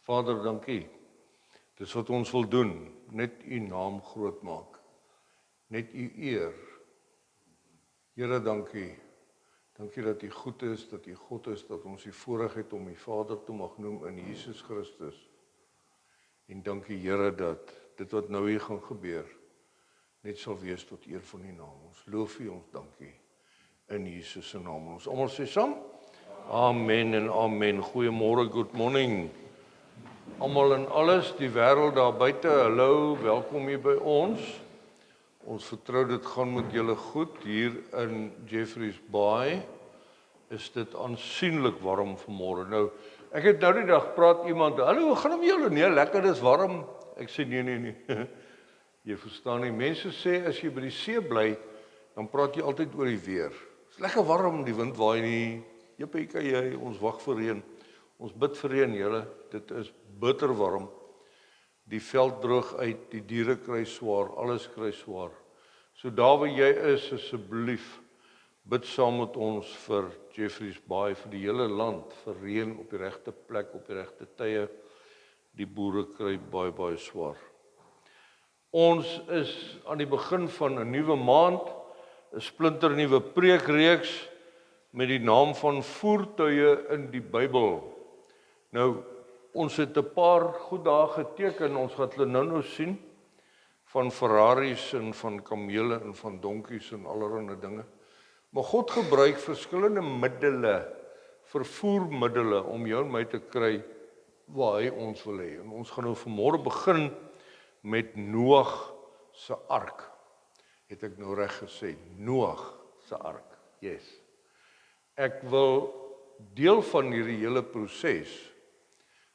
Vader, dankie. Dis wat ons wil doen, net u naam groot maak, net u eer. Here, dankie. Dankie dat u goed is, dat u God is, dat ons die voorreg het om u Vader te mag noem in Jesus Christus. En dankie Here dat dit wat nou hier gaan gebeur, net sal wees tot eer van u naam. Ons loof u, ons dankie in Jesus se naam. Ons almal sê saam? Amen en amen. Goeiemôre, good morning. Almal en alles, die wêreld daar buite, hallo, welkom hier by ons. Ons vertrou dit gaan met julle goed. Hier in Jeffreys Bay is dit aansienlik warm vanmôre. Nou, ek het nou die dag praat iemand, hallo, hoe gaan dit met julle? Nee, lekker, dis warm. Ek sê nee. Jy verstaan nie, mense sê as jy by die see bly, dan praat jy altyd oor die weer. Dis lekker warm, die wind waai nie. Jippie, jy, ons wag vir reën. Ons bid vir reën, julle. Dit is bitter warm. Die veld droog uit, die diere kry swaar, alles kry swaar. So daar waar jy is, asseblief, bid saam met ons vir Jeffreys Bay, vir die hele land, vir reën op die regte plek, op die regte tye. Die boere kry baie swaar. Ons is aan die begin van 'n nuwe maand, 'n splinternuwe preekreeks met die naam van voertuie in die Bybel. Nou, ons het 'n paar goed dae geteken, ons gaan hulle nou sien, van Ferraris en van kamele en van donkies en allerlei dinge. Maar God gebruik verskillende middele, vervoermiddele, om jou en my te kry waar hy ons wil hê. En ons gaan nou vanmôre begin met Noag se ark. Het ek nou reg gesê? Noag se ark. Yes. Ek wil deel van hierdie hele proses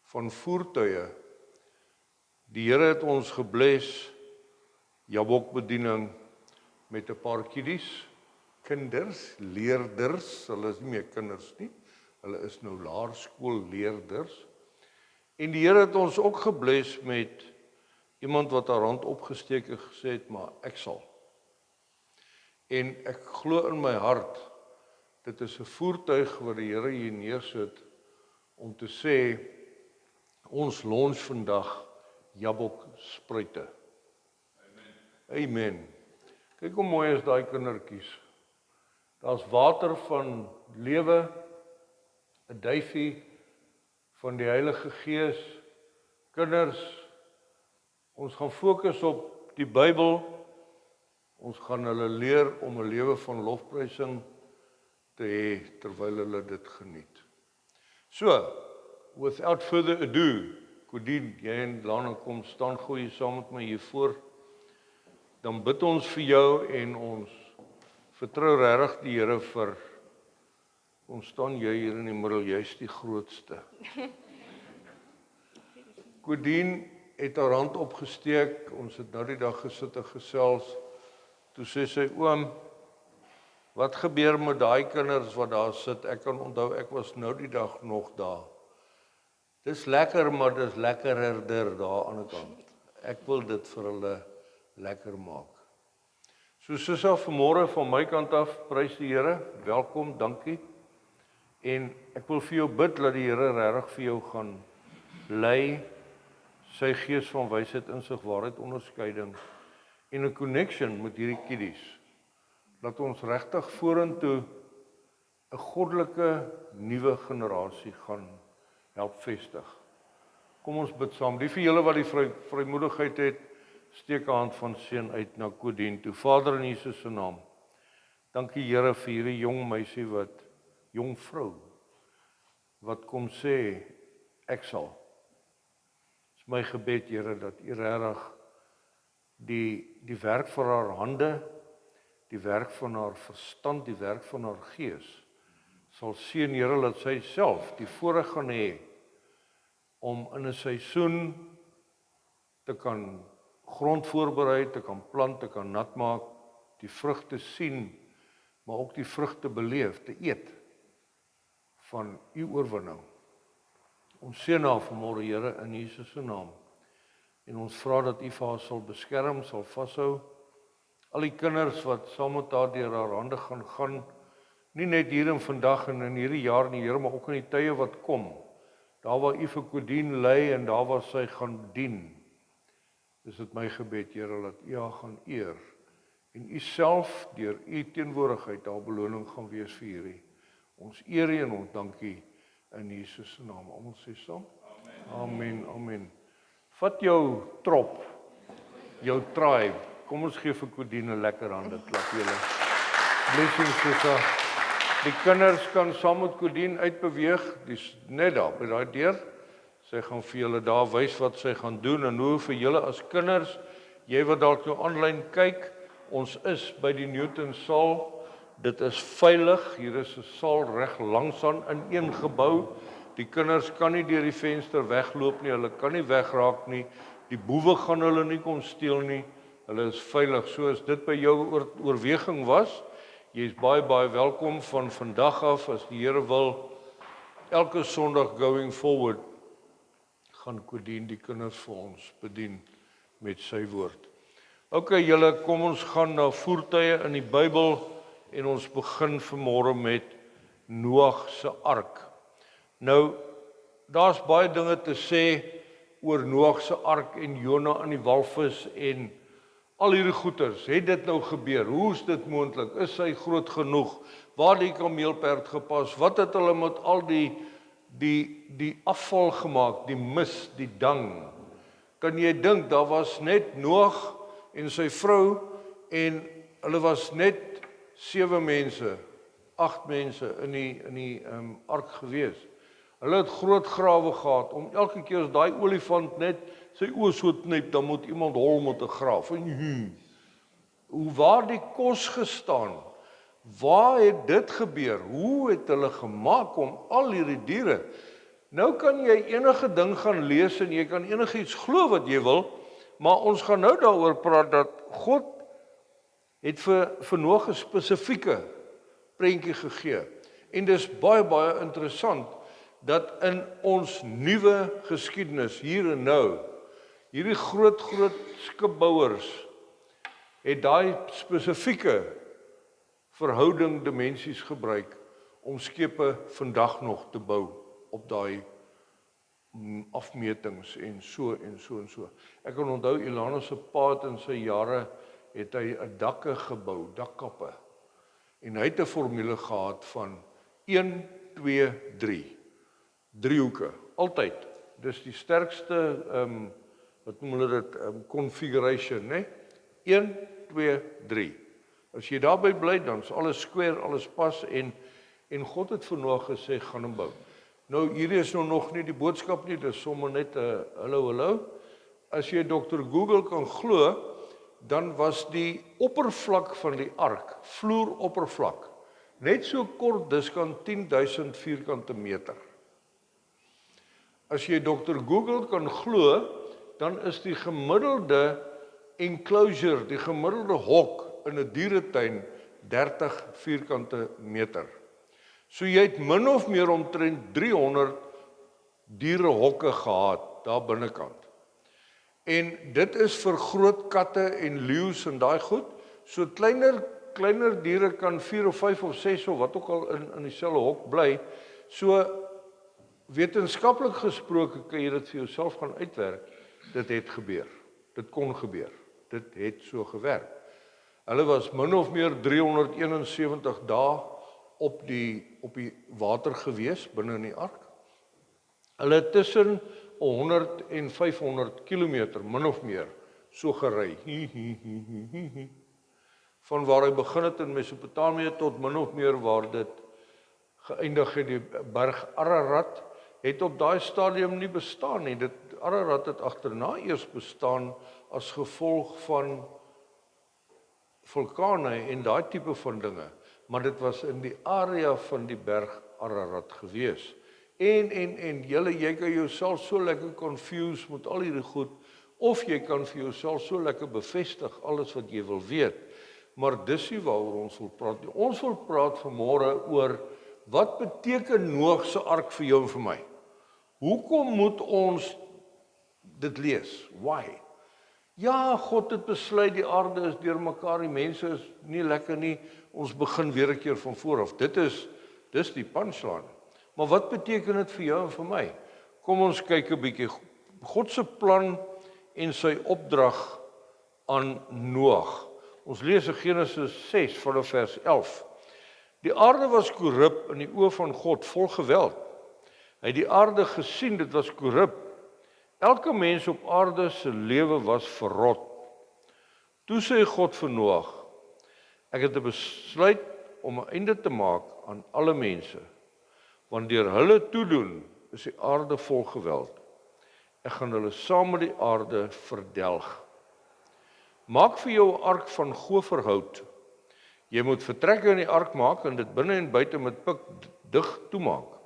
van voertuie. Die Here het ons gebless, jabokbediening met 'n paar kiddies, kinders, leerders, hulle is nie meer kinders nie, hulle is nou laerskoolleerders. En die Here het ons ook gebless met iemand wat haar hand opgesteek en gesê het, maar ek sal. En ek glo in my hart, dit is 'n voertuig wat die Here hier neersit om te sê, ons launch vandag jabok spruite. Amen. Kyk hoe mooi is daai kindertjies. Daar's water van lewe, 'n duifie van die Heilige Gees. Kinders, ons gaan fokus op die Bybel. Ons gaan hulle leer om 'n lewe van lofprysing te hê terwyl hulle dit geniet. So, without further ado, Kodien, jy en Lana kom staan gooi saam met my hier voor. Dan bid ons vir jou en ons vertrou regtig die Here vir, ons staan jy hier in die middel, jy's die grootste. Kodien het haar hand opgesteek, ons het nou die dag gesit en gesels, toe sê sy, oom, wat gebeur met daai kinders wat daar sit? Ek kan onthou, ek was nou die dag nog daar. Dis lekker, maar dis lekkerder daar aan die kant. Ek wil dit vir hulle lekker maak. So Sissa, vanmôre van my kant af, prys die Here, welkom, dankie. En ek wil vir jou bid, dat die Here regtig vir jou gaan lei, sy gees van wysheid, insig, waarheid, onderskeiding, en 'n connection met hierdie kiddies. Dat ons regtig vorentoe 'n goddelike nuwe generasie gaan help vestig. Kom ons bid saam. Die vir julle wat die vrymoedigheid het, steek 'n hand van seën uit na Kodien toe. Vader, in Jesus se naam, dankie Here vir hierdie jong meisie jong vrou, wat kom sê, ek sal. Dis my gebed, Here, dat U regtig die werk van haar hande, die werk van haar verstand, die werk van haar gees, sal seën, Here, dat sy self die voorreg gaan hê om in 'n seisoen te kan grond voorberei, te kan plant, te kan nat maak, die vrugte sien, maar ook die vrugte beleef, te eet van U oorwinning. Ons seën haar vanmôre, Here, in Jesus se naam. En ons vra dat U vir haar sal beskerm, sal vashou. Al die kinders wat saam met haar deur haar hande gaan, nie net hier en vandag en in hierdie jaar nie, Here, maar ook in die tye wat kom. daar waar U vir Kodien lei en daar waar sy gaan dien, is dit my gebed, Here, dat U haar gaan eer en U self deur U teenwoordigheid daar beloning gaan wees vir hierdie. Ons eer U en ons dankie in Jesus se naam. Almal sê saam. Amen. Amen. Vat jou trop, jou tribe. Kom ons gee vir Kodien 'n lekker hande klap julle. Blessings sister. Die kinders kan saam met Kodien uitbeweeg, dis net daar by daai deur. Sy gaan vir julle daar wys wat sy gaan doen en hoe vir julle as kinders, jy wat dalk nou aanlyn kyk, ons is by die Newton saal. Dit is veilig. Hier is 'n saal reg langs aan in een gebou. Die kinders kan nie deur die venster wegloop nie, hulle kan nie wegraak nie. Die boewe gaan hulle nie kom steel nie. Hulle is veilig. So as dit by jou oorweging was, jy is baie welkom van vandag af as die Here wil. Elke Sondag going forward gaan Kodien die kinders vir ons bedien met sy woord. OK, julle, kom ons gaan na voertuie in die Bybel en ons begin vanmôre met Noag se ark. Nou, daar's baie dinge te sê oor Noag se ark en Jona in die walvis en al hierdie goeters. Het dit nou gebeur? Hoe is dit moontlik? Is hy groot genoeg? Waar die kameelperd gepas? Wat het hulle met al die afval gemaak, die mis, die dang? Kan jy dink, daar was net Noag en sy vrou en hulle was net 7 mense, 8 mense in die ark gewees. Hulle het groot grawe gehad, om elke keer as daai olifant net sy oë so knyp, dan moet iemand hol met 'n graaf. Hoe waar die kos gestaan? Waar het dit gebeur? Hoe het hulle gemaak om al hierdie diere? Nou kan jy enige ding gaan lees en jy kan enigiets glo wat jy wil, maar ons gaan nou daaroor praat dat God het vir Noag 'n spesifieke prentjie gegee. En dis baie interessant dat in ons nuwe geskiedenis hier en nou, hierdie groot skipbouers het daai spesifieke verhouding dimensies gebruik om skepe vandag nog te bou op daai afmetings en so. Ek kan onthou Ilana se pa het in sy jare het hy 'n dakke gebou, dakkappe. En hy het 'n formule gehad van 1, 2, 3. Driehoeke, altyd. Dis die sterkste wat noem hulle dit configuration, né? 1, 2, 3. As jy daarby bly, dan is alles square, alles pas en God het vir Noag gesê gaan hom bou. Nou hierdie is nou nog nie die boodskap nie, dis sommer net 'n hallo. As jy Dr. Google kan glo, dan was die oppervlak van die ark, vloeroppervlak, net so kort diskant 10.000 vierkante meter. As jy Dr. Google kan glo, dan is die gemiddelde enclosure, die gemiddelde hok in 'n dieretuin 30 vierkante meter. So jy het min of meer omtrent 300 dierehokke gehad daar binnekant. En dit is vir groot katte en leeu's en daai goed. So kleiner diere kan 4 of 5 of 6 of wat ook al in dieselfde hok bly. So wetenskaplik gesproke kan jy dit vir jouself gaan uitwerk. Dit het gebeur. Dit kon gebeur. Dit het so gewerk. Hulle was min of meer 371 dae op die water gewees binne in die ark. Hulle het tussen 100 en 500 kilometer min of meer so gery. Van waar hy begin het in Mesopotamië tot min of meer waar dit geëindig het, die berg Ararat het op daai stadium nie bestaan nie. Ararat het agterna eers bestaan as gevolg van vulkane en daai tipe van dinge, maar dit was in die area van die berg Ararat gewees. En jy kan jouself so lekker confuse met al hierdie goed, of jy kan vir jouself so lekker bevestig alles wat jy wil weet, maar dis nie waaroor ons wil praat nie. Ons wil praat vanmôre oor wat beteken Noag se ark vir jou en vir my? Hoekom moet ons dit lees? Why? Ja, God het besluit die aarde is deurmekaar, die mense is nie lekker nie, ons begin weer 'n keer van voor af. Dis die punchline. Maar wat beteken dit vir jou en vir my? Kom ons kyk 'n bietjie. God se plan en sy opdrag aan Noag. Ons lees in Genesis 6 vanaf vers 11. Die aarde was korrup in die oë van God, vol geweld. Hy het die aarde gesien, dit was korrup. Elke mens op aarde se lewe was verrot. Toe sê God vir Noag: ek het 'n besluit om 'n einde te maak aan alle mense, want deur hulle toedoen is die aarde vol geweld. Ek gaan hulle saam met die aarde verdelg. Maak vir jou 'n ark van goferhout. Jy moet vertrekke in die ark maak en dit binne en buite met pik dig toemaak.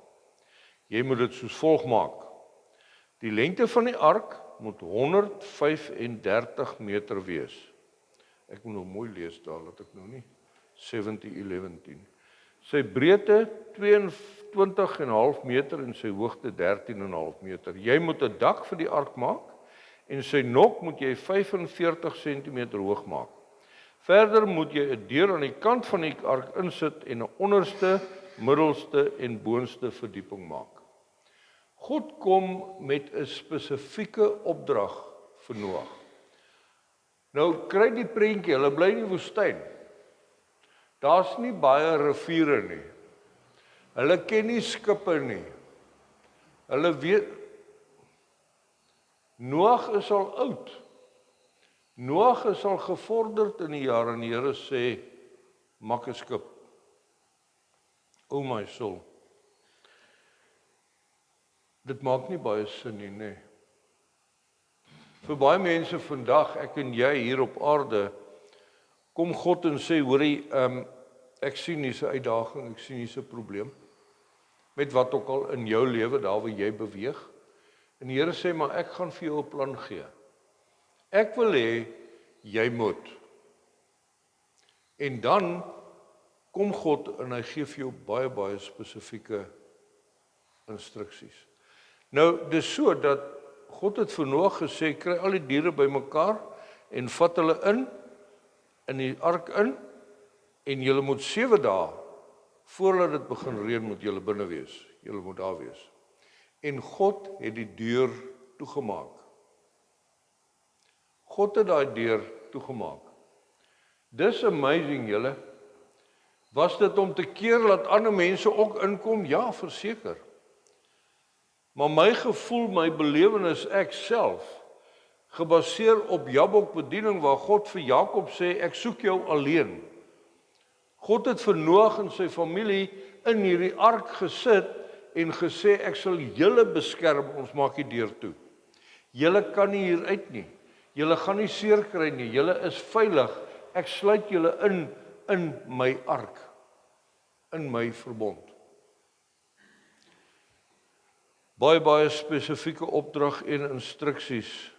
Jy moet dit soos volg maak. Die lengte van die ark moet 135 meter wees. Ek moet nou mooi lees daar, laat ek nou nie 17:11. Sy breedte 22,5 meter en sy hoogte 13,5 meter. Jy moet 'n dak vir die ark maak en sy nok moet jy 45 cm hoog maak. Verder moet jy 'n deur aan die kant van die ark insit en 'n onderste, middelste en boonste verdieping maak. God kom met 'n spesifieke opdrag vir Noag. Nou kry die prentjie, hulle bly in die woestyn. Daar's nie baie riviere nie. Hulle ken nie skippe nie. Hulle weet Noag is al oud. Noag is al gevorderd in die jare en die Here sê maak 'n skip. O my soul. Dit maak nie baie sin nie, nê. Vir baie mense vandag, ek en jy hier op aarde, kom God en sê, hoorie, ek sien hier's 'n uitdaging, ek sien hier's 'n probleem. Met wat ook al in jou lewe, daar waar jy beweeg. En die Here sê, maar ek gaan vir jou 'n plan gee. Ek wil hê jy moet. En dan kom God en hy gee vir jou baie, baie spesifieke instruksies. Nou, dis so dat God het vir Noag gesê, kry al die diere bymekaar en vat hulle in die ark in, en julle moet 7 dae, voordat dit begin reën, moet julle binne wees. Julle moet daar wees. En God het die deur toegemaak. God het daai deur toegemaak. Dis amazing, julle. Was dit om te keer dat ander mense ook inkom? Ja, verseker. Maar my gevoel, my belewenis, ek self, gebaseer op Jabok bediening waar God vir Jakob sê, ek soek jou alleen. God het vir Noag en sy familie in hierdie ark gesit en gesê, ek sal julle beskerm, ons maak die deur toe. Julle kan nie hier uit nie. Julle gaan nie seer kry nie. Julle is veilig. Ek sluit julle in my ark, in my verbond. Baie spesifieke opdrag en instruksies.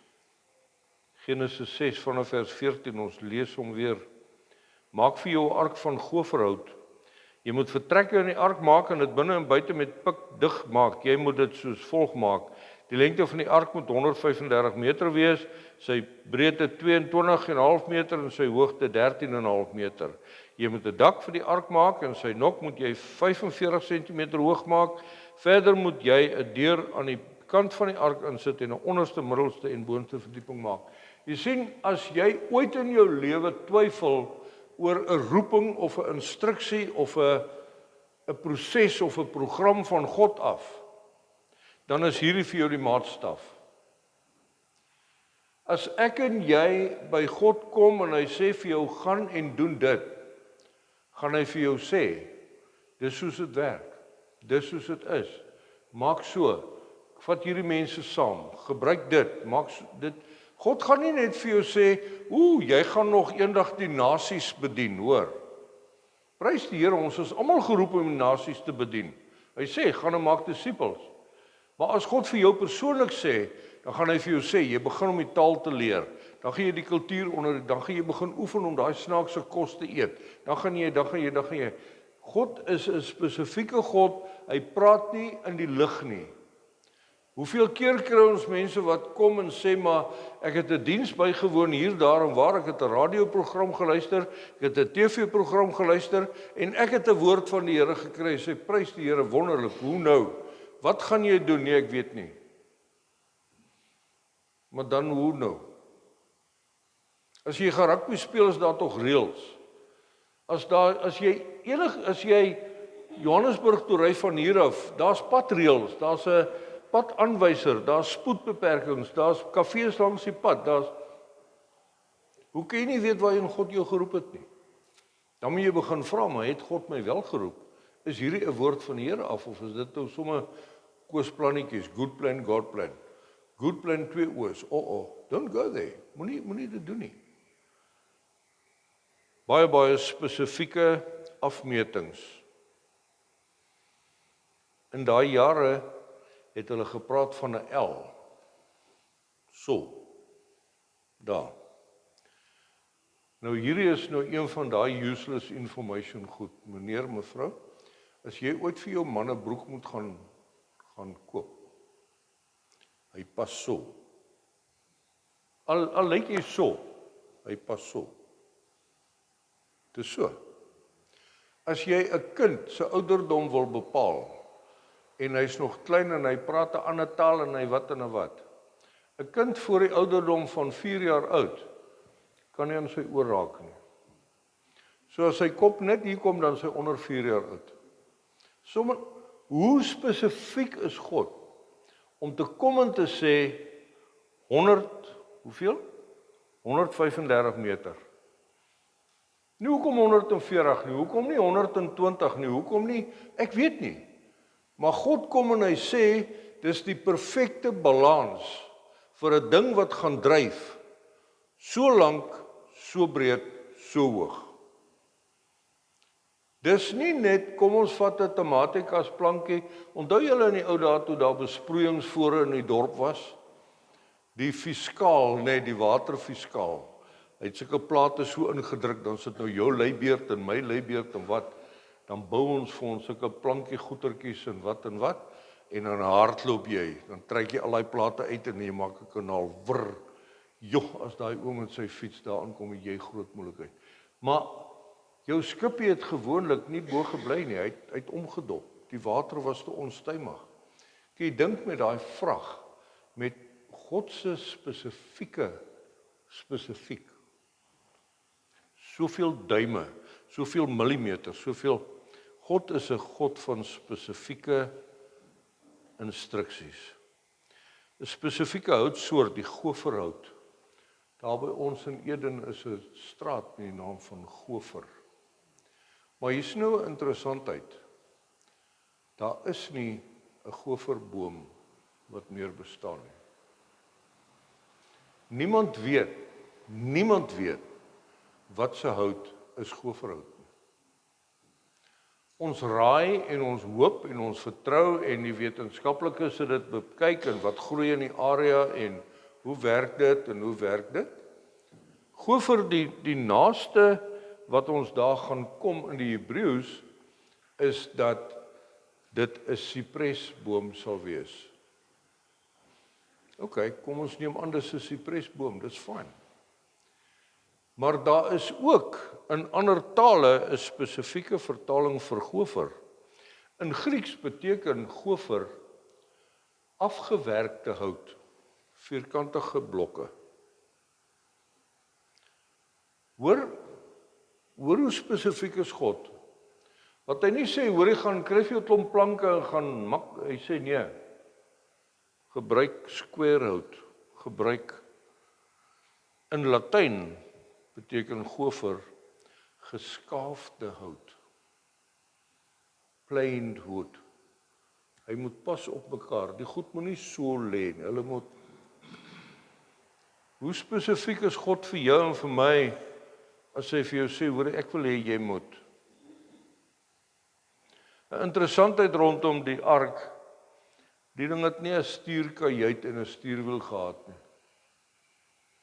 Genesis 6 vanaf vers 14, ons lees hom weer. Maak vir jou 'n ark van goferhout. Jy moet vertrekke in die ark maak en dit binne en buite met pik dig maak. Jy moet dit soos volg maak. Die lengte van die ark moet 135 meter wees, sy breedte 22,5 meter en sy hoogte 13,5 meter. Jy moet 'n dak vir die ark maak en sy nok moet jy 45 cm hoog maak. Verder moet jy 'n deur aan die kant van die ark insit en 'n onderste, middelste en boonste verdieping maak. Jy sien, as jy ooit in jou lewe twyfel oor 'n roeping of 'n instruksie of 'n proses of 'n program van God af, dan is hierdie vir jou die maatstaf. As ek en jy by God kom en hy sê vir jou, gaan en doen dit, gaan hy vir jou sê, dis soos dit werk, dis soos dit is, maak so, vat hierdie mense saam, gebruik dit, maak so, dit. God gaan nie net vir jou sê, jy gaan nog eendag die nasies bedien, hoor. Prys die Here, ons is almal geroep om die nasies te bedien. Hy sê, gaan en maak disippels. Maar as God vir jou persoonlik sê, dan gaan hy vir jou sê, jy begin om die taal te leer, dan gaan jy die kultuur onder, dan gaan jy begin oefen om daai snaakse kos te eet, dan gaan jy. God is 'n spesifieke God, hy praat nie in die lug nie. Hoeveel keer kry ons mense wat kom en sê, maar ek het 'n diens bygewoon hier, daar en waar, ek het 'n radioprogram geluister, ek het 'n TV-program geluister, en ek het 'n woord van die Here gekry, sê, prys die Here, wonderlik, hoe nou? Wat gaan jy doen? Nee, ek weet nie. Maar dan hoe nou? As jy gaan rugby speel, is daar tog reëls. As jy Johannesburg toe ry van hier af, daar's padreëls, daar's 'n padaanwyser, daar's spoedbeperkings, daar's kafees langs die pad, hoe kan jy nie weet waarheen God jou geroep het nie? Dan moet jy begin vra, maar het God my wel geroep? Is hierdie 'n woord van die Here af, of is dit nou sommer koosplannetjies, good plan, God plan? Good plan 2 o's, don't go there, moenie dit doen nie. Baie spesifieke afmetings. In daai jare het hulle gepraat van 'n L. So, daar. Nou hierdie is nou een van daai useless information goed, meneer, mevrou. As jy ooit vir jou man 'n broek moet gaan koop, hy pas so. Al lyk jy so, hy pas so. Dis so. As jy 'n kind se ouderdom wil bepaal, en hy's nog klein en hy praat 'n ander taal en hy wat en 'n wat. 'n Kind voor die ouderdom van 4 jaar oud, kan nie aan sy oor raak nie. So as sy kop net hier kom, dan sy onder 4 jaar oud. Hoe spesifiek is God om te kom en te sê 100, hoeveel? 135 meter. Nie hoekom 140 nie, hoekom nie 120 nie, hoekom nie, ek weet nie. Maar God kom en hy sê, dis die perfekte balans vir 'n ding wat gaan dryf, so lank, so breed, so hoog. Dis nie net, kom ons vat 'n tematies plankie, onthou julle in die ou dae toe daar besproeiingsvore in die dorp was? Die fiskaal, die waterfiskaal, hy het sulke plate so ingedruk, dan sit nou jou leibeerd en my leibeerd en wat, dan bou ons vir ons sulke plankie goetertjies en wat, en dan hardloop jy, dan trek jy al die plate uit en jy maak 'n kanaal, vrr, as daai oom met sy fiets daar aankom, het jy groot moeilikheid. Maar jou skipie het gewoonlik nie bo gebly nie, hy het omgedop, die water was te onstuimig. Jy dink met daai vrag, met God se spesifiek, soveel duime, soveel millimeter, God is 'n God van spesifieke instruksies. 'n Spesifieke houtsoort, die goferhout. Daar by ons in Eden is 'n straat met die naam van Gofer. Maar hier's nou 'n interessantheid. Daar is nie 'n goferboom wat meer bestaan nie. Niemand weet wat se hout is goferhout. Ons raai en ons hoop en ons vertrou en die wetenskaplikes het dit bekyk en wat groei in die area en hoe werk dit? Gofer, die naaste wat ons daar gaan kom in die Hebreëus is dat dit 'n sipresboom sal wees. OK, kom ons neem aan dis 'n sipresboom, dis fyn. Maar daar is ook in ander tale 'n spesifieke vertaling vir gofer. In Grieks beteken gofer afgewerkte hout, vierkantige blokke. Hoor hoe spesifiek is God? Wat hy nie sê, hoor jy gaan kry jy 'n klomp planke en gaan hy sê nee. Gebruik square hout, gebruik in Latyn beteken gofer geskaafde hout. Planed wood. Hy moet pas op mekaar. Die goed moet nie so lê nie. Hulle moet. Hoe spesifiek is God vir jou en vir my as hy vir jou sê, hoor ek wil hê jy moet. 'n Interessantheid rondom die ark. Die ding het nie 'n stuurkajuit en 'n stuurwiel gehad nie.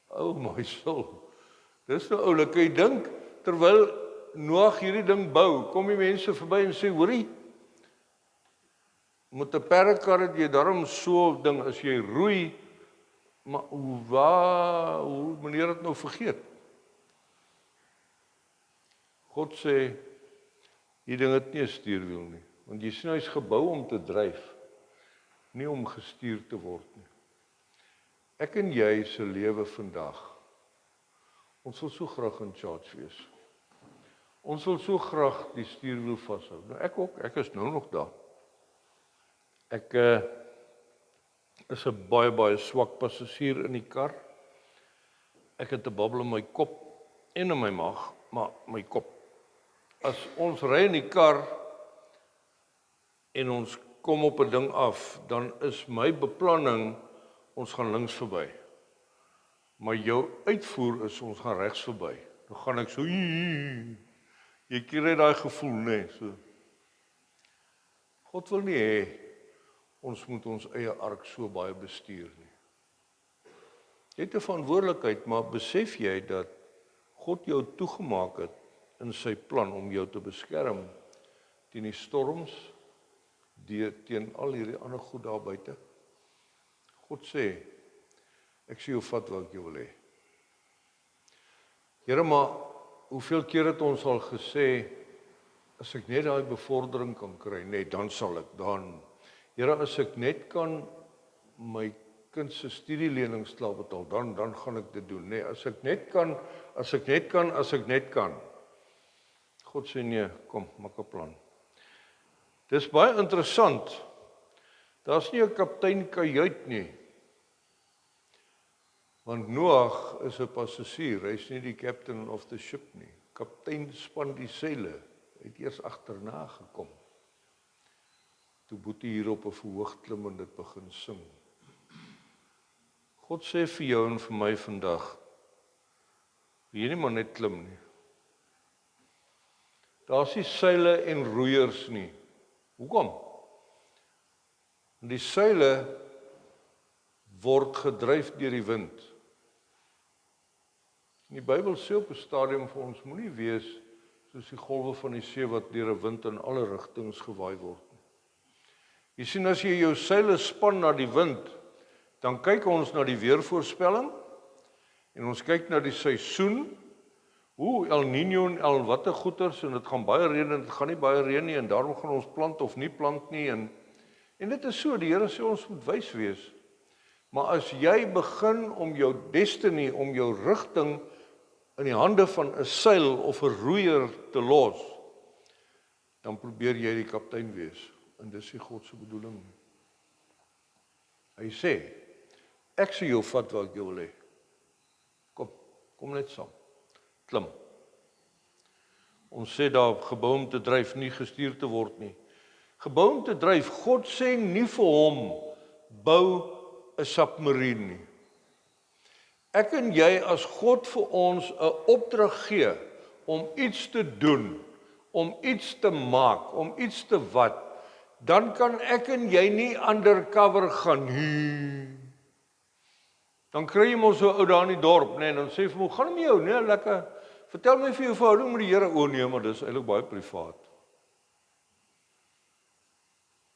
O my soul. Dis nou oulik, jy dink, terwyl Noag hierdie ding bou, kom die mense verby en sê, hoorie, met 'n perdekar het jy daarom so ding, as jy roei, maar hoe meneer het nou vergeet? God sê, die ding het nie 'n stuurwiel nie, want jy sien hy's gebou om te dryf, nie om gestuur te word nie. Ek en jy se lewe vandag, ons wil so graag in charge wees. Ons wil so graag die stuurwiel vashou. Nou ek ook, ek is nou nog daar. Ek is 'n baie swak passasier in die kar. Ek het 'n babbel in my kop en in my maag, maar my kop. As ons ry in die kar en ons kom op 'n ding af, dan is my beplanning, ons gaan links verby. Maar jou uitvoer is, ons gaan regs verby. Dan gaan ek so, jy kry daai gevoel, nee, so. God wil nie hê, ons moet ons eie ark so baie bestuur nie. Jy het 'n verantwoordelikheid, maar besef jy dat God jou toegemaak het in sy plan om jou te beskerm teen die storms, teen al hierdie ander goed daar buite? God sê, ek sê jou vat wat ek jou wil hê. Here, maar hoeveel keer het ons al gesê, as ek net daai bevordering kan kry, nee, dan sal ek, dan. Here, as ek net kan my kind se studielenings klaar betaal, dan gaan ek dit doen. Nee, as ek net kan. God sê nee, kom, maak 'n plan. Dis baie interessant. Daar's nie 'n kaptein kajuit nie. Want Noag is 'n passasier, hy's nie die captain of the ship nie. Kaptein span die seile, het eers agterna gekom. Toe Boetie hier op 'n verhoog klim en dit begin sing. God sê vir jou en vir my vandag, jy nie maar net klim nie. Daar's nie seile en roeiers nie. Hoekom? Die seile word gedryf deur die wind. En die Bybel sê op 'n stadium vir ons, moenie wees soos die golwe van die see wat deur 'n wind in alle rigtings gewaai word. Jy sien, as jy jou seile span na die wind, dan kyk ons na die weervoorspelling en ons kyk na die seisoen, El Niño en El watte goeters, en dit gaan baie reën en dit gaan nie baie reën nie, en daarom gaan ons plant of nie plant nie, en dit is so, die Here sê ons moet wys wees. Maar as jy begin om jou destiny, om jou rigting in die hande van 'n seil of 'n roeier te los, dan probeer jy die kaptein wees, en dis nie God se bedoeling nie. Hy sê, ek sê jou vat wat ek jou wil hê. Kom net saam. Klim. Ons sê daar, gebou om te dryf, nie gestuur te word nie. Gebou om te dryf, God sê nie vir hom, bou 'n submarine nie. Ek en jy, as God vir ons 'n opdrag gee, om iets te doen, om iets te maak, om iets te wat, dan kan ek en jy nie undercover gaan. Dan kry jy mos so ou daar in die dorp, nee, dan sê vir my, gaan met jou, nee, lekker, vertel my vir jou verhouding met die Here, nee, maar dis eintlik baie privaat.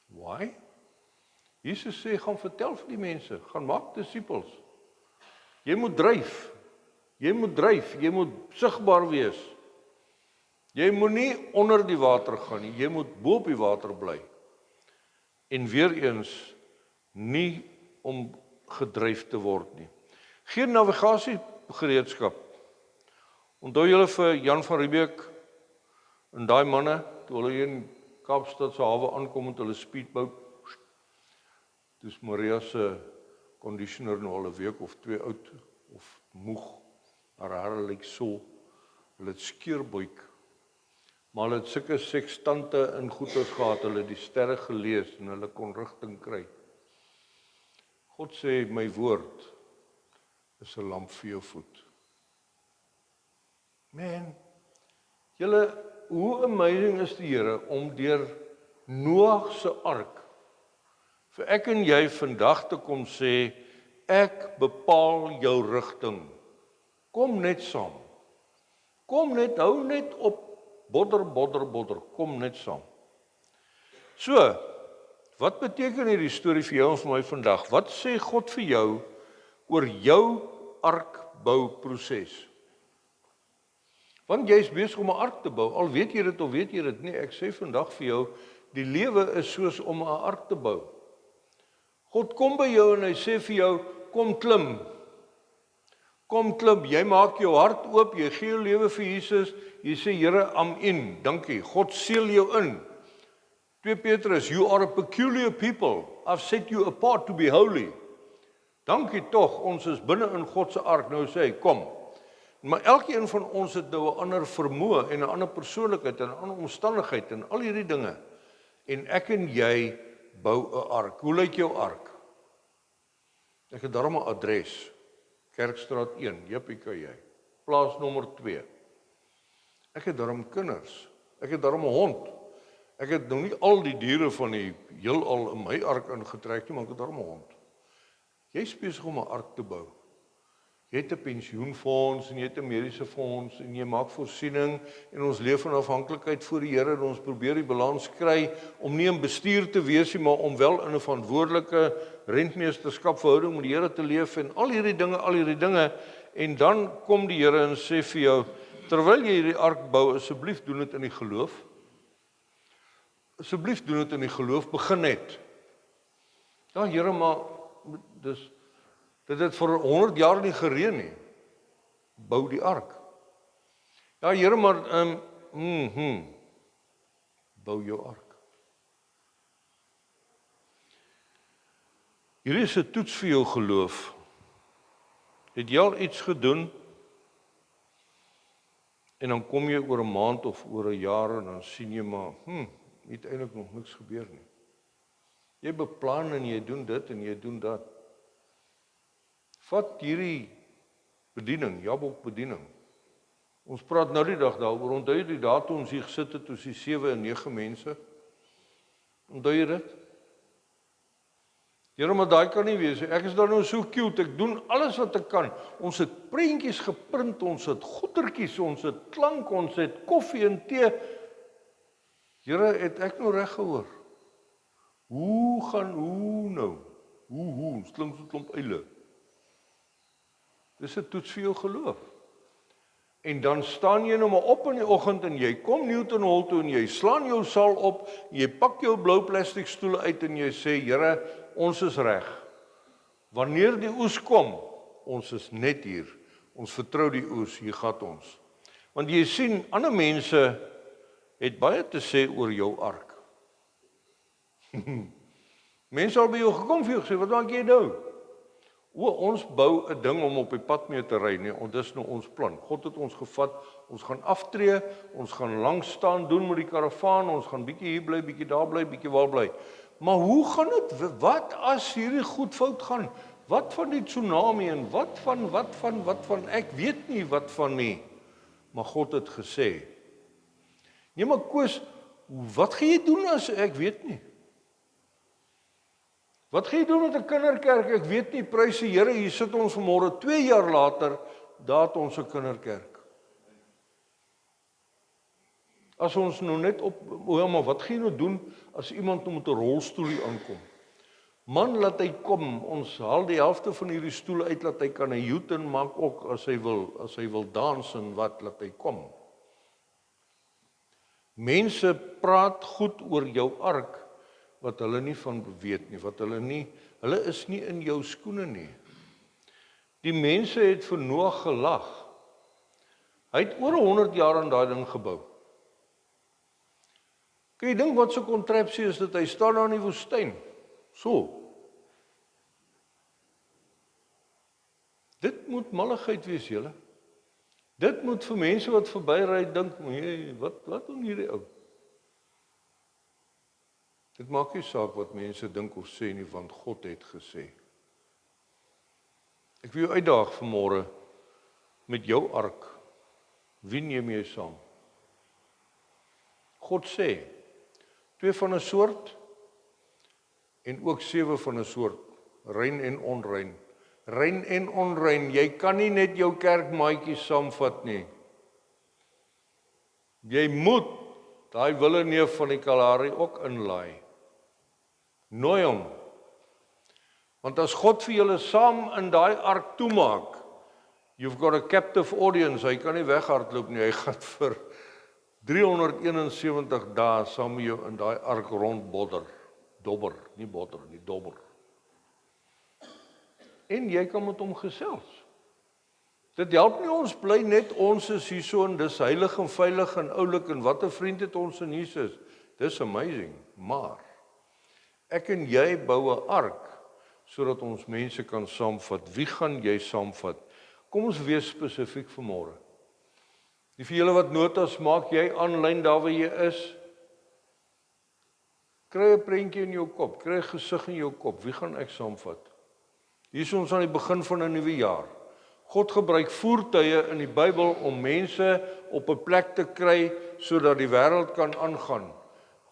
Why? Jesus sê, gaan vertel vir die mense, gaan maak disippels. Jy moet dryf, jy moet sigbaar wees. Jy moet nie onder die water gaan nie, jy moet bo op die water bly. En weer eens, nie om gedryf te word nie. Geen navigasiegereedskap. Onthou julle vir Jan van Riebeeck en daai manne, toe hulle in Kaapstad se hawe aankom met hulle speedboot, dis Maria se conditioner nou al 'n week of 2 oud, of moeg, haar hare lyk so, hulle het skeurbuik, maar hulle het sulke sekstante in goeders gehad, hulle het die sterre gelees en hulle kon rigting kry. God sê, my woord is 'n lamp vir jou voet. Man, julle, hoe amazing is die Here om deur Noag se ark vir ek en jy vandag te kom sê, ek bepaal jou rigting. Kom net saam. Kom net, hou net op, bodder, kom net saam. So, wat beteken hierdie storie vir jou en vir my vandag? Wat sê God vir jou oor jou arkbouproses? Want jy is besig om 'n ark te bou, al weet jy dit of weet jy dit nie, ek sê vandag vir jou, die lewe is soos om 'n ark te bou. God kom by jou en hy sê vir jou, kom klim. Kom klim, jy maak jou hart oop, jy gee jou lewe vir Jesus, jy sê, Here, amen, dankie, God seël jou in. 2 Petrus, you are a peculiar people, I've set you apart to be holy. Dankie tog, ons is binne in God se ark, nou sê hy, kom. Maar elkeen van ons het nou 'n ander vermoë en 'n ander persoonlikheid en 'n ander omstandigheid en al hierdie dinge. En ek en jy bou 'n ark. Hoe lyk jou ark? Ek het daarom 'n adres. Kerkstraat 1, JPKJ. Plaasnommer 2. Ek het daarom kinders. Ek het daarom 'n hond. Ek het nou nie al die diere van die heelal in my ark ingetrek nie, maar ek het daarom 'n hond. Jy is besig om 'n ark te bou. Jy het 'n pensioenfonds en jy het 'n mediese fonds en jy maak voorsiening en ons leef in afhanklikheid voor die Here en ons probeer die balans kry om nie in bestuur te wees nie, maar om wel in 'n verantwoordelike rentmeesterskap verhouding met die Here te leef en al hierdie dinge en dan kom die Here en sê vir jou, terwyl jy hierdie ark bou, asseblief doen dit in die geloof. Asseblief doen dit in die geloof, begin net. Ja, Here, maar dit het vir 100 jaar nie gereën nie. Bou die ark. Ja, Here, maar bou jou ark. Hier is 'n toets vir jou geloof. Het jy al iets gedoen en dan kom jy oor 'n maand of oor 'n jaar en dan sien jy maar, het eintlik nog niks gebeur nie. Jy beplan en jy doen dit en jy doen dat. Vat hierdie bediening, Jabok bediening. Ons praat nou die dag daaroor, onthou jy die dae toe ons hier gesit het, toe 7 en 9 mense? Onthou jy dit? Here, maar daai kan nie wees. Ek is daar nou so cute, ek doen alles wat ek kan. Ons het prentjies geprint, ons het goetertjies, ons het klank, ons het koffie en tee. Here, het ek nou reg gehoor? Hoe nou? Ons klink so 'n klomp eile. Dis 'n toets vir jou geloof. En dan staan jy nou maar op in die oggend en jy kom Newton Hall toe en jy slaan jou saal op, jy pak jou blou plastiek stoele uit en jy sê, Here, ons is reg. Wanneer die oes kom, ons is net hier. Ons vertrou die oes, hier gaan ons. Want jy sien, ander mense het baie te sê oor jou ark. Mense sal by jou gekom vir jou gesê, wat maak jy nou? Ons bou 'n ding om op die pad mee te ry, nee, dis nou ons plan. God het ons gevat, ons gaan aftree, ons gaan lank staan doen met die karavaan, ons gaan bietjie hier bly, bietjie daar bly, bietjie waar bly. Maar hoe gaan dit? Wat as hierdie goed fout gaan? Wat van die tsunami en wat van, ek weet nie wat van nie. Maar God het gesê. Nee, maar Koos, wat gaan jy doen as ek weet nie? Wat gaan jy doen met 'n kinderkerk? Ek weet nie, prys die Here, hier sit ons vanmôre 2 jaar later, daar het ons 'n kinderkerk. As ons nou net maar wat gaan jy nou doen as iemand met 'n rolstoel hier aankom? Man, laat hy kom, ons haal die helfte van hierdie stoele uit, laat hy kan 'n U-turn maak ook, as hy wil dans en wat, laat hy kom. Mense praat goed oor jou ark, wat hulle nie van weet nie, hulle is nie in jou skoene nie. Die mense het vir Noag gelag. Hy het oor 100 jaar aan daai ding gebou. Kan jy dink wat so 'n kontrapsie is, dat hy staan daar in die woestyn? So. Dit moet malligheid wees, julle. Dit moet vir mense wat verbyry dink, wat doen hierdie ou? Dit maak nie saak wat mense dink of sê nie, want God het gesê. Ek wil jou uitdaag vanmôre met jou ark. Wie neem jy saam? God sê, 2 van 'n soort en ook 7 van 'n soort, rein en onrein. Rein en onrein, jy kan nie net jou kerkmaatjies saamvat nie. Jy moet daai willeneef van die Kalahari ook inlaai. Nooi hom. Want as God vir julle saam in daai ark toemaak, you've got a captive audience, hy kan nie weghardloop nie, hy gaan vir 371 dae saam met jou in daai ark rondbodder. Dobber, nie bodder nie, dobber. en jy kan met hom gesels. Dit help nie ons bly net ons is hierso en dis heilig en veilig en oulik en wat 'n vriend het ons in Jesus. Dis amazing, maar ek en jy bou 'n ark sodat ons mense kan saamvat. Wie gaan jy saamvat? Kom ons wees spesifiek vanmôre. Die vir julle wat notas maak, jy aanlyn daar waar jy is, kry 'n prentjie in jou kop, kry 'n gesig in jou kop. Wie gaan ek saamvat? Hier is ons aan die begin van 'n nuwe jaar. God gebruik voertuie in die Bybel om mense op 'n plek te kry sodat die wêreld kan aangaan.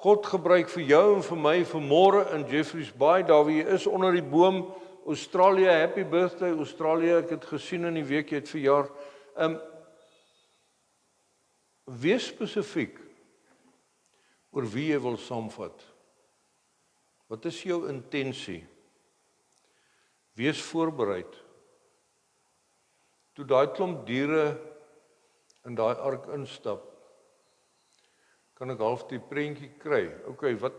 God gebruik vir jou en vir my vanmôre in Jeffreys Bay, daar waar jy is onder die boom, Australië, happy birthday Australië, ek het gesien in die week jy het verjaar. Wees spesifiek oor wie jy wil saamvat. Wat is jou intensie? Wees voorbereid. Toe daai klomp diere in daai ark instap, kan ek half die prentjie kry. Okay, wat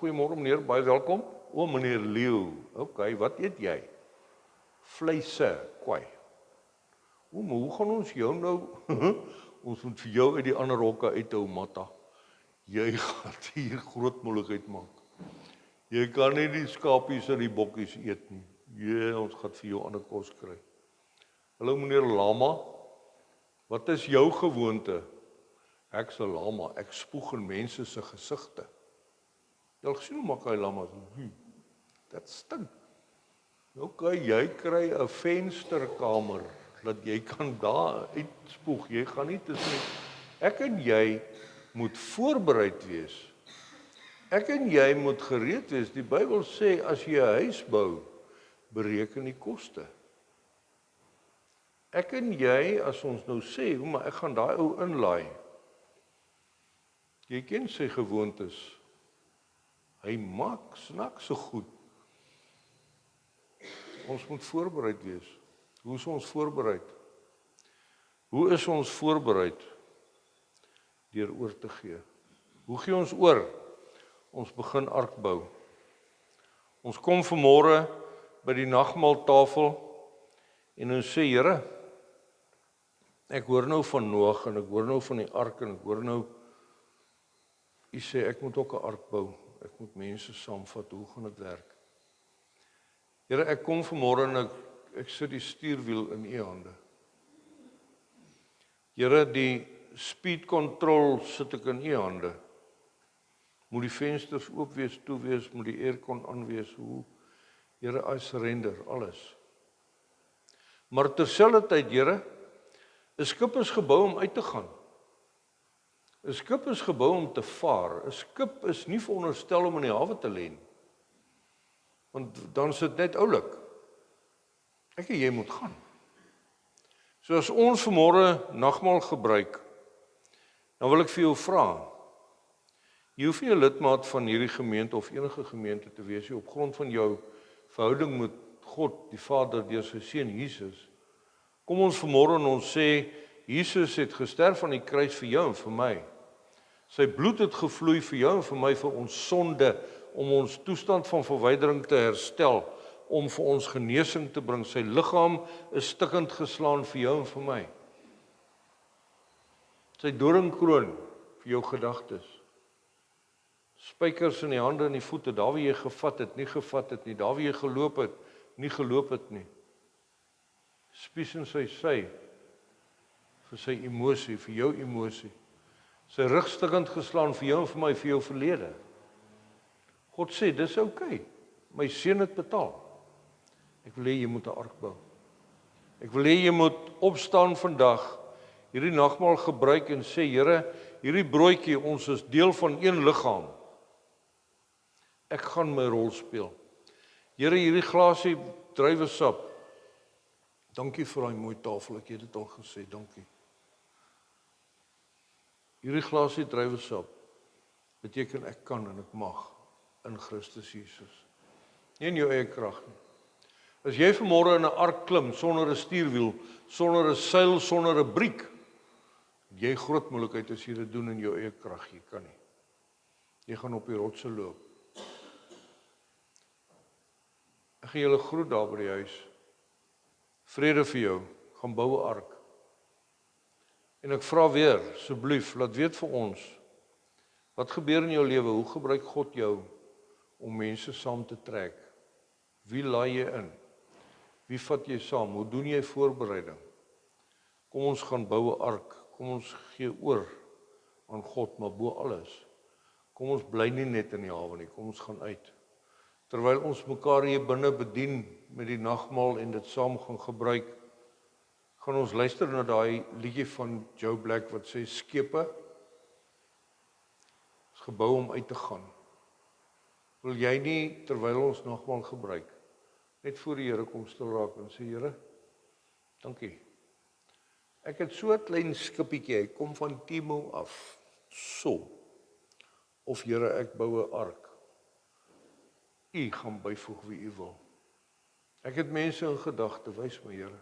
goeiemôre meneer, baie welkom. O meneer leeu. Okay, wat eet jy? Vleise, kwai. O, maar hoe gaan ons jou nou ons moet vir jou uit die ander hokke uithou, Matta. Jy gaan hier groot moeilikheid maak. Jy kan nie die skapies en die bokkies eet nie. Ons gaan vir jou ander kos kry. Hallo meneer Lama, wat is jou gewoonte? Ek is 'n lama, ek spoeg in mense se gesigte. Jy al gesien hoe maak hy lamas? Dit stink. Okay, jy kry 'n vensterkamer, dat jy kan daar uitspoeg, jy gaan nie tussen. Ek en jy moet voorbereid wees. Ek en jy moet gereed wees. Die Bybel sê, as jy 'n huis bou, bereken die koste. Ek en jy, as ons nou sê, maar ek gaan daai ou inlaai. Jy ken sy gewoontes. Hy maak snaaks so goed. Ons moet voorbereid wees. Hoe is ons voorbereid? Hoe is ons voorbereid? Deur oor te gee. Hoe gee ons oor? Ons begin ark bou. Ons kom vanmôre by die nagmaaltafel en ons sê, Here, ek hoor nou van Noag en ek hoor nou van die ark en ek hoor nou, U sê ek moet ook 'n ark bou. Ek moet mense saamvat. Hoe gaan dit werk? Here, ek kom vanmôre en ek sit die stuurwiel in U hande. Here, die speed control sit ek in U hande. Moet die vensters oop wees, toe wees, moet die aircon aan wees. Hoe? Here, I surrender alles. Maar terselfdertyd, Here, 'n skip is gebou om uit te gaan. 'n Skip is gebou om te vaar. 'n Skip is nie veronderstel om in die hawe te lê nie. Want dan is dit net oulik. Ek en jy moet gaan. So as ons vanmôre nagmaal gebruik, dan wil ek vir jou vra. Jy hoef nie 'n lidmaat van hierdie gemeente of enige gemeente te wees nie, op grond van jou verhouding met God, die Vader deur sy seun Jesus. Kom ons vanmôre en ons sê, Jesus het gesterf aan die kruis vir jou en vir my. Sy bloed het gevloei vir jou en vir my vir ons sonde, om ons toestand van verwydering te herstel, om vir ons genesing te bring. Sy liggaam is stikkend geslaan vir jou en vir my. Sy doringkroon vir jou gedagtes. Spykers in die hande en die voete, daar waar jy gevat het nie, daar waar jy geloop het nie. Spies in sy vir sy emosie, vir jou emosie. Sy rug stikkend geslaan vir jou en vir my, vir jou verlede. God sê, dis okay. My seun het betaal. Ek wil hê jy moet 'n ark bou. Ek wil hê jy moet opstaan vandag, hierdie nagmaal gebruik en sê, Here, hierdie broodjie, ons is deel van een liggaam. Ek gaan my rol speel. Here, hierdie glasie druiwesap. Dankie vir daai mooi tafel, ek het dit al gesê, dankie. Hierdie glasie druiwesap beteken ek kan en ek mag in Christus Jesus. Nie in jou eie krag nie. As jy vanmôre in 'n ark klim sonder 'n stuurwiel, sonder 'n seil, sonder 'n briek, jy groot moeilikheid as jy dit doen in jou eie krag, jy kan nie. Jy gaan op die rotse loop. Ek gaan julle groet daar by die huis. Vrede vir jou, gaan bou 'n ark. En ek vra weer, asseblief, laat weet vir ons, wat gebeur in jou lewe? Hoe gebruik God jou om mense saam te trek? Wie laai jy in? Wie vat jy saam? Hoe doen jy voorbereiding? Kom ons gaan bou 'n ark. Kom ons gee oor aan God, maar bo alles. Kom ons bly nie net in die hawe nie, kom ons gaan uit. Terwyl ons mekaar hier binne bedien met die nagmaal en dit saam gaan gebruik, gaan ons luister na daai liedjie van Joe Black wat sê skepe is gebou om uit te gaan. Wil jy nie terwyl ons nagmaal gebruik net voor die Here kom stil raak en sê Here, dankie. Ek het so 'n klein skipietjie, hy kom van Timo af. So. Of Here, ek bou 'n ark. U gaan byvoeg wie u wil. Ek het mense in gedagte, wys my Here.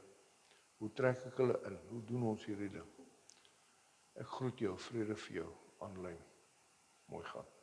Hoe trek ek hulle in? Hoe doen ons hierdie ding? Ek groet jou, vrede vir jou, aanlyn. Mooi gaan.